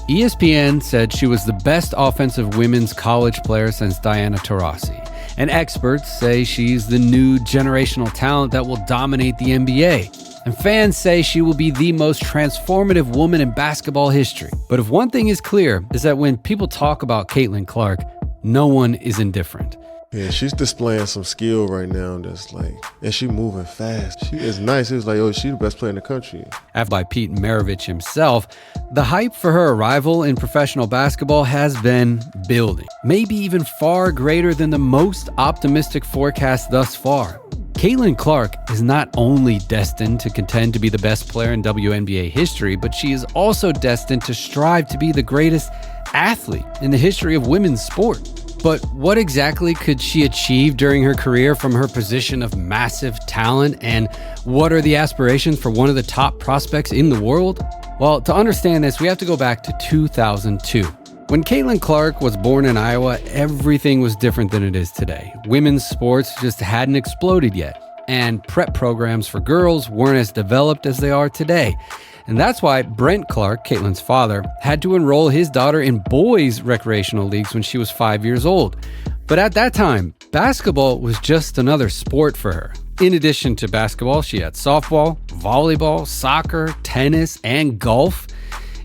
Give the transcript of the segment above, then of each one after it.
ESPN said she was the best offensive women's college player since Diana Taurasi. And experts say she's the new generational talent that will dominate the NBA. And fans say she will be the most transformative woman in basketball history. But if one thing is clear, is that when people talk about Caitlin Clark, no one is indifferent. Yeah, she's displaying some skill right now that's like, and she moving fast. She is nice. It was like, oh, she's the best player in the country. After by Pete Maravich himself, the hype for her arrival in professional basketball has been building, maybe even far greater than the most optimistic forecast thus far. Caitlin Clark is not only destined to contend to be the best player in WNBA history, but she is also destined to strive to be the greatest athlete in the history of women's sport. But what exactly could she achieve during her career from her position of massive talent, and what are the aspirations for one of the top prospects in the world? Well, to understand this, we have to go back to 2002. When Caitlin Clark was born in Iowa, everything was different than it is today. Women's sports just hadn't exploded yet, and prep programs for girls weren't as developed as they are today. And that's why Brent Clark, Caitlin's father, had to enroll his daughter in boys' recreational leagues when she was 5 years old. But at that time, basketball was just another sport for her. In addition to basketball, she had softball, volleyball, soccer, tennis, and golf.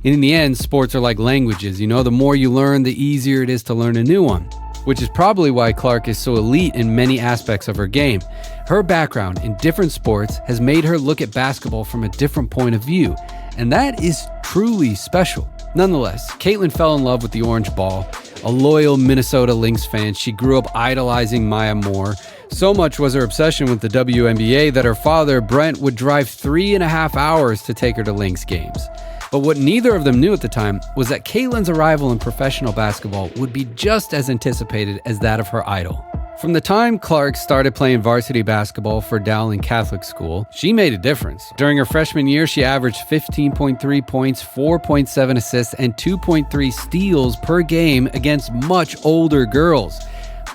And in the end, sports are like languages. You know, the more you learn, the easier it is to learn a new one, which is probably why Clark is so elite in many aspects of her game. Her background in different sports has made her look at basketball from a different point of view, and that is truly special. Nonetheless, Caitlin fell in love with the orange ball. A loyal Minnesota Lynx fan, she grew up idolizing Maya Moore. So much was her obsession with the WNBA that her father, Brent, would drive 3.5 hours to take her to Lynx games. But what neither of them knew at the time was that Caitlin's arrival in professional basketball would be just as anticipated as that of her idol. From the time Clark started playing varsity basketball for Dowling Catholic School, she made a difference. During her freshman year, she averaged 15.3 points, 4.7 assists, and 2.3 steals per game against much older girls.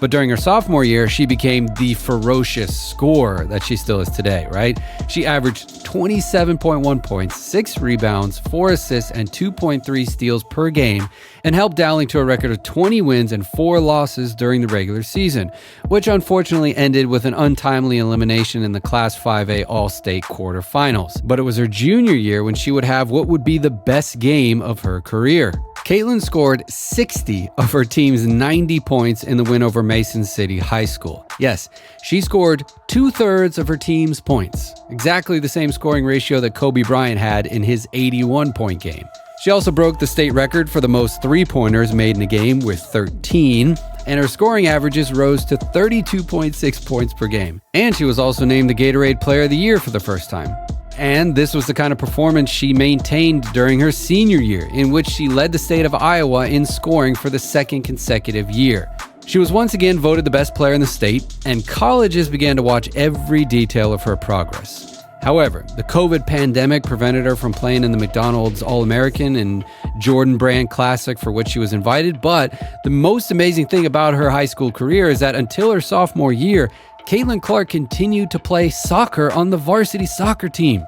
But during her sophomore year, she became the ferocious scorer that she still is today, right? She averaged 27.1 points, 6 rebounds, 4 assists, and 2.3 steals per game, and helped Dowling to a record of 20 wins and 4 losses during the regular season, which unfortunately ended with an untimely elimination in the Class 5A All-State quarterfinals. But it was her junior year when she would have what would be the best game of her career. Caitlin scored 60 of her team's 90 points in the win over Mason City High School. Yes, she scored 2/3 of her team's points, exactly the same scoring ratio that Kobe Bryant had in his 81-point game. She also broke the state record for the most three-pointers made in a game with 13, and her scoring averages rose to 32.6 points per game. And she was also named the Gatorade Player of the Year for the first time. And this was the kind of performance she maintained during her senior year, in which she led the state of Iowa in scoring for the second consecutive year. She was once again voted the best player in the state, and colleges began to watch every detail of her progress. However, the COVID pandemic prevented her from playing in the McDonald's All-American and Jordan Brand Classic for which she was invited, but the most amazing thing about her high school career is that until her sophomore year, Caitlin Clark continued to play soccer on the varsity soccer team.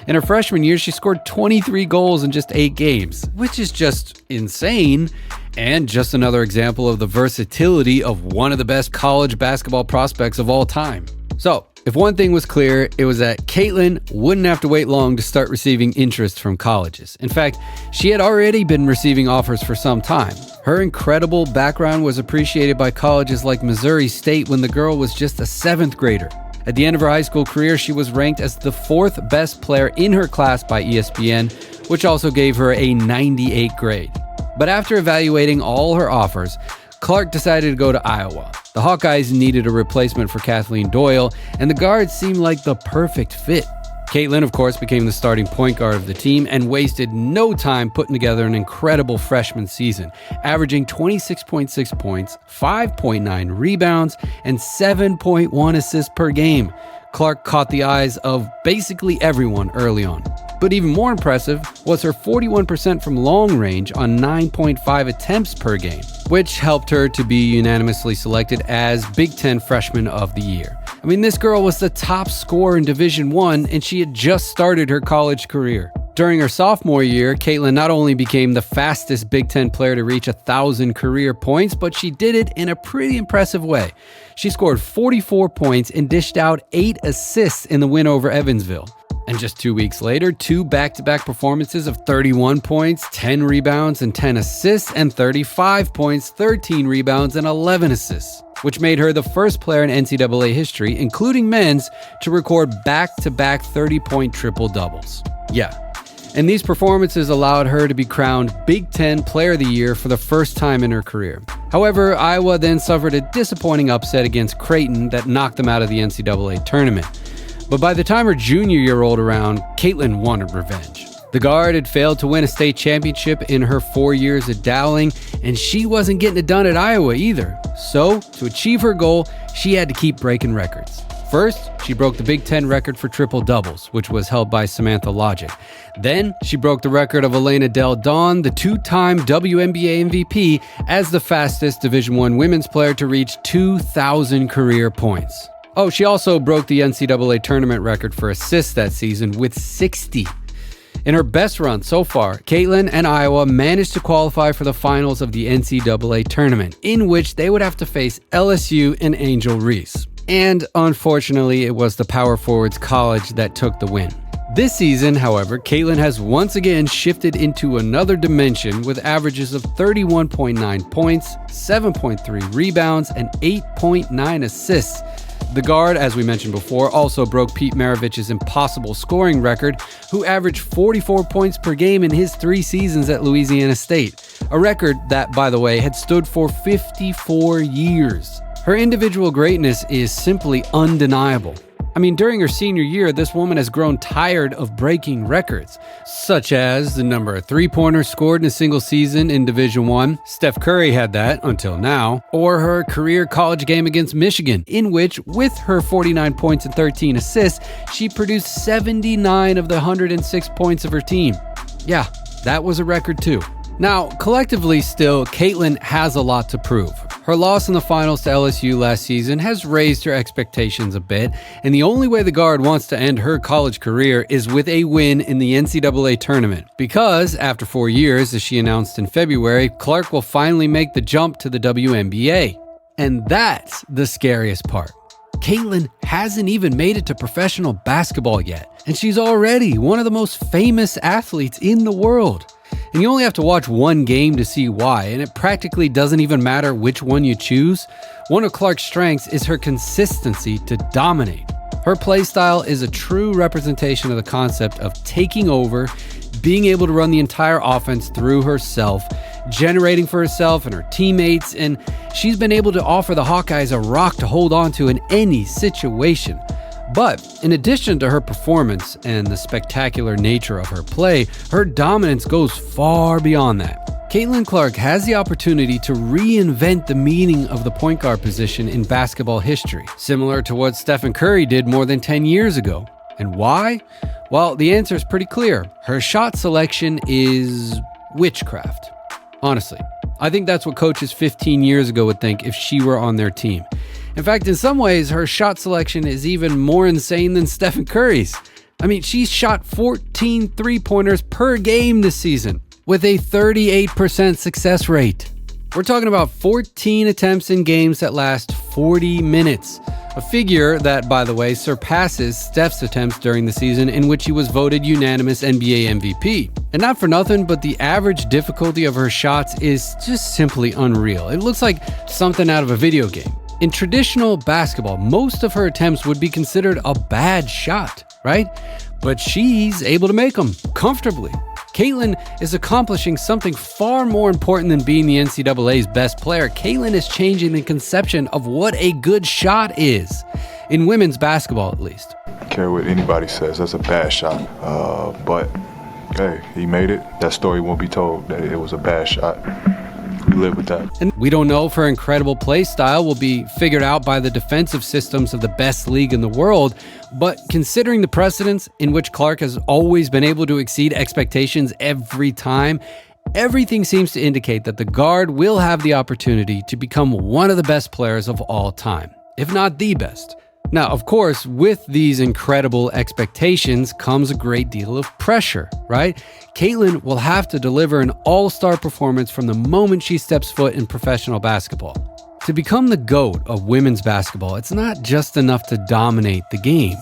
In her freshman year, she scored 23 goals in just 8 games, which is just insane, and just another example of the versatility of one of the best college basketball prospects of all time. So, if one thing was clear, it was that Caitlin wouldn't have to wait long to start receiving interest from colleges. In fact, she had already been receiving offers for some time. Her incredible background was appreciated by colleges like Missouri State when the girl was just a 7th grader. At the end of her high school career, she was ranked as the 4th best player in her class by ESPN, which also gave her a 98 grade. But after evaluating all her offers, Clark decided to go to Iowa. The Hawkeyes needed a replacement for Kathleen Doyle, and the guards seemed like the perfect fit. Caitlin, of course, became the starting point guard of the team and wasted no time putting together an incredible freshman season, averaging 26.6 points, 5.9 rebounds, and 7.1 assists per game. Clark caught the eyes of basically everyone early on. But even more impressive was her 41% from long range on 9.5 attempts per game, which helped her to be unanimously selected as Big Ten Freshman of the Year. I mean, this girl was the top scorer in Division I, and she had just started her college career. During her sophomore year, Caitlin not only became the fastest Big Ten player to reach 1,000 career points, but she did it in a pretty impressive way. She scored 44 points and dished out 8 assists in the win over Evansville. And just 2 weeks later, 2 back-to-back performances of 31 points, 10 rebounds, and 10 assists, and 35 points, 13 rebounds, and 11 assists, which made her the first player in NCAA history, including men's, to record back-to-back 30-point triple-doubles. Yeah. And these performances allowed her to be crowned Big Ten Player of the Year for the first time in her career. However, Iowa then suffered a disappointing upset against Creighton that knocked them out of the NCAA tournament. But by the time her junior year rolled around, Caitlin wanted revenge. The guard had failed to win a state championship in her 4 years at Dowling, and she wasn't getting it done at Iowa either. So, to achieve her goal, she had to keep breaking records. First, she broke the Big Ten record for triple-doubles, which was held by Samantha Logic. Then, she broke the record of Elena Del Don, the 2-time WNBA MVP, as the fastest Division I women's player to reach 2,000 career points. Oh, she also broke the NCAA tournament record for assists that season with 60. In her best run so far, Caitlin and Iowa managed to qualify for the finals of the NCAA tournament, in which they would have to face LSU and Angel Reese. And unfortunately, it was the power forwards college that took the win. This season, however, Caitlin has once again shifted into another dimension with averages of 31.9 points, 7.3 rebounds, and 8.9 assists. The guard, as we mentioned before, also broke Pete Maravich's impossible scoring record, who averaged 44 points per game in his 3 seasons at Louisiana State, a record that, by the way, had stood for 54 years. Her individual greatness is simply undeniable. I mean, during her senior year, this woman has grown tired of breaking records, such as the number of three-pointers scored in a single season in Division I. Steph Curry had that until now. Or her career college game against Michigan, in which, with her 49 points and 13 assists, she produced 79 of the 106 points of her team. Yeah, that was a record too. Now, collectively still, Caitlin has a lot to prove. Her loss in the finals to LSU last season has raised her expectations a bit, and the only way the guard wants to end her college career is with a win in the NCAA tournament. Because, after 4 years, as she announced in February, Clark will finally make the jump to the WNBA. And that's the scariest part. Caitlin hasn't even made it to professional basketball yet, and she's already one of the most famous athletes in the world. And you only have to watch one game to see why, and it practically doesn't even matter which one you choose. One of Clark's strengths is her consistency to dominate. Her play style is a true representation of the concept of taking over, being able to run the entire offense through herself, generating for herself and her teammates, and she's been able to offer the Hawkeyes a rock to hold on to in any situation. But in addition to her performance and the spectacular nature of her play, her dominance goes far beyond that. Caitlin Clark has the opportunity to reinvent the meaning of the point guard position in basketball history, similar to what Stephen Curry did more than 10 years ago. And why? Well, the answer is pretty clear. Her shot selection is witchcraft. Honestly, I think that's what coaches 15 years ago would think if she were on their team. In fact, in some ways, her shot selection is even more insane than Stephen Curry's. I mean, she's shot 14 three-pointers per game this season with a 38% success rate. We're talking about 14 attempts in games that last 40 minutes. A figure that, by the way, surpasses Steph's attempts during the season in which he was voted unanimous NBA MVP. And not for nothing, but the average difficulty of her shots is just simply unreal. It looks like something out of a video game. In traditional basketball, most of her attempts would be considered a bad shot, right? But she's able to make them comfortably. Caitlin is accomplishing something far more important than being the NCAA's best player. Caitlin is changing the conception of what a good shot is, in women's basketball at least. I don't care what anybody says, that's a bad shot. But hey, he made it. That story won't be told that it was a bad shot. We live with that. And we don't know if her incredible play style will be figured out by the defensive systems of the best league in the world, but considering the precedents in which Clark has always been able to exceed expectations every time, everything seems to indicate that the guard will have the opportunity to become one of the best players of all time, if not the best. Now, of course, with these incredible expectations comes a great deal of pressure, right? Caitlin will have to deliver an all-star performance from the moment she steps foot in professional basketball. To become the GOAT of women's basketball, it's not just enough to dominate the game.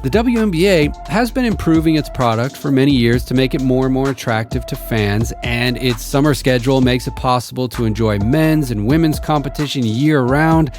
The WNBA has been improving its product for many years to make it more and more attractive to fans, and its summer schedule makes it possible to enjoy men's and women's competition year-round.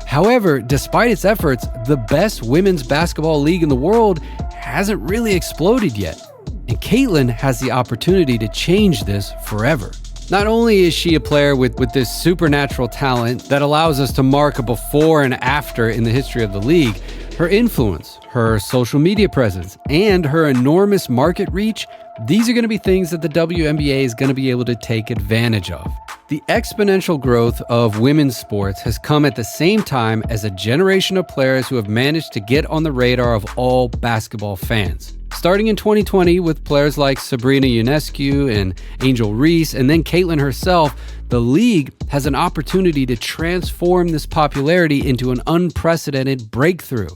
However, despite its efforts, the best women's basketball league in the world hasn't really exploded yet. And Caitlin has the opportunity to change this forever. Not only is she a player with this supernatural talent that allows us to mark a before and after in the history of the league, her influence, her social media presence, and her enormous market reach, these are going to be things that the WNBA is going to be able to take advantage of. The exponential growth of women's sports has come at the same time as a generation of players who have managed to get on the radar of all basketball fans. Starting in 2020 with players like Sabrina Ionescu and Angel Reese, and then Caitlin herself, the league has an opportunity to transform this popularity into an unprecedented breakthrough.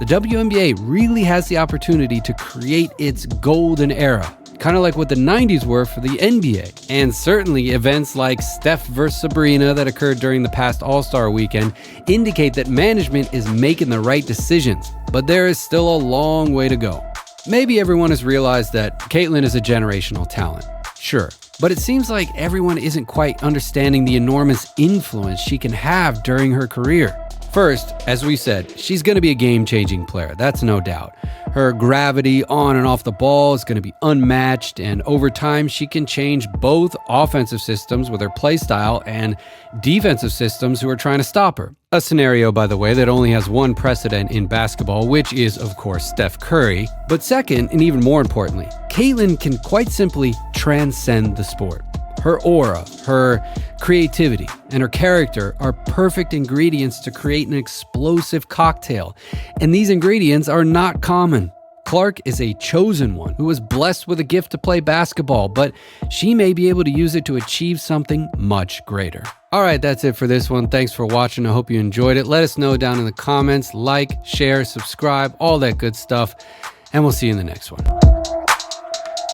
The WNBA really has the opportunity to create its golden era, kind of like what the 90s were for the NBA. And certainly events like Steph vs. Sabrina that occurred during the past All-Star weekend indicate that management is making the right decisions, but there is still a long way to go. Maybe everyone has realized that Caitlin is a generational talent, sure, but it seems like everyone isn't quite understanding the enormous influence she can have during her career. First, as we said, she's going to be a game-changing player, that's no doubt. Her gravity on and off the ball is going to be unmatched, and over time she can change both offensive systems with her play style and defensive systems who are trying to stop her. A scenario, by the way, that only has one precedent in basketball, which is, of course, Steph Curry. But second, and even more importantly, Caitlin can quite simply transcend the sport. Her aura, her creativity, and her character are perfect ingredients to create an explosive cocktail. And these ingredients are not common. Clark is a chosen one who was blessed with a gift to play basketball, but she may be able to use it to achieve something much greater. All right, that's it for this one. Thanks for watching. I hope you enjoyed it. Let us know down in the comments. Like, share, subscribe, all that good stuff. And we'll see you in the next one.